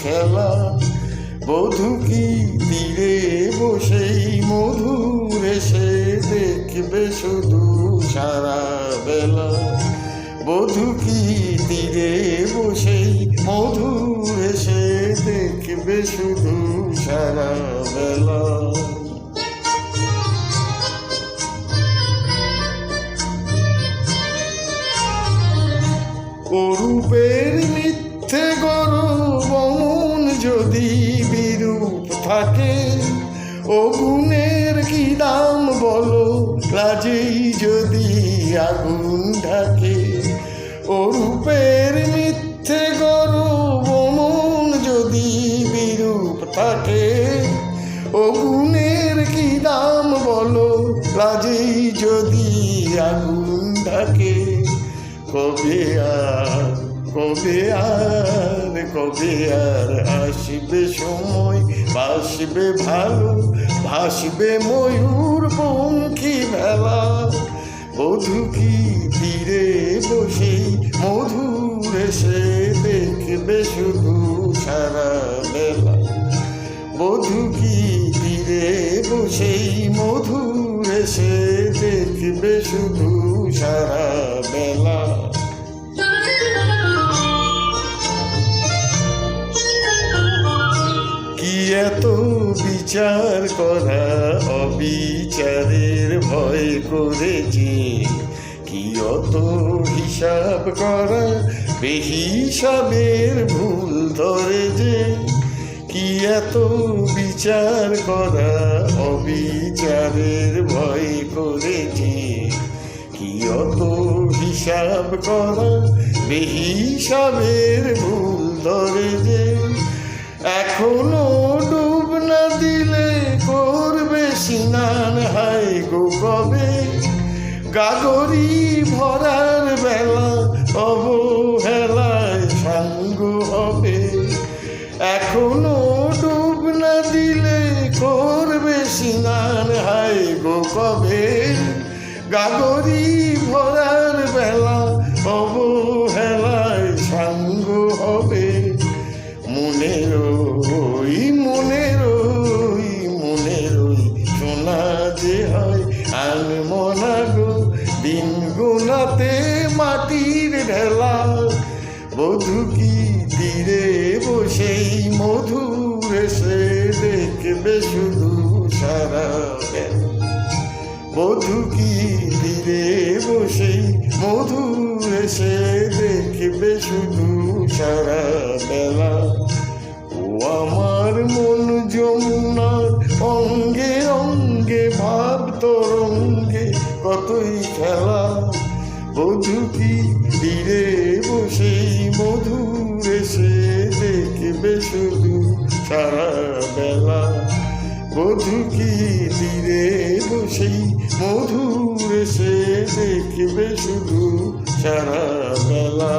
খেলা। বধূ কি তীরে বসেই মধুর এসে দেখবে শুধু সারা বেলা। বধূ কি তীরে বসেই মধুর এসে দেখবে শুধু সারা বেলা। অরূপের মিথ্যে গর্ব মন যদি বিরূপ থাকে, ও গুণের কি দাম বলো লাজেই যদি আগুন ঢাকে। অরূপের মিথ্যে গর্ব মন যদি বিরূপ থাকে, ও গুণের কি দাম বলো লাজেই যদি আগুন ঢাকে। কবে আর কবে আর কবে আর আসবে সময়, বাসবে ভালো ভাসবে ময়ূর পঙ্খী ভেলা। বধূ কি তীরে বসেই মধুর এসে দেখবে শুধু সারা বেলা। বধূ কি তীরে বসেই মধুর এসে দেখবে শুধু সারা বেলা। কি এত বিচার করা অবিচারের ভয় করে যে, কি অত হিসাব করা বেহিসাবের ভুল ধরে যে। কি এত বিচার করা অবিচারের ভয় করে যে, কি অত হিসাব করা বেহিসাবের ভুল ধরে যে। এখনো ডুব না দিলে করবে স্নান হায় গো কবে। গাগরি ভরার বেলা অবহেলায় সাঙ্গ হবে। এখনো ডুব না দিলে করবে স্নান হায় গো কবে। গাগরি ভরার বেলা অবহেলায় সাঙ্গ হবে। মনের সোনা যে হয় আনমনা গো, দিন গোনাতে মাটির ঢেলা। বধূ কি তীরে বসেই মধুর এসে দেখবে শুধু সারা বেলা। বধূ কি তীরে বসেই মধুর এসে দেখবে শুধু সারা বেলা। ও আমার মন যমুনার অঙ্গে অঙ্গে ভাব তরঙ্গে কতই খেলা। বধূ কি তীরে বসেই মধুর এসে দেখবে শুধু সারা বেলা। বধূ কি তীরে বসেই মধুর এসে দেখবে শুধু সারা বেলা।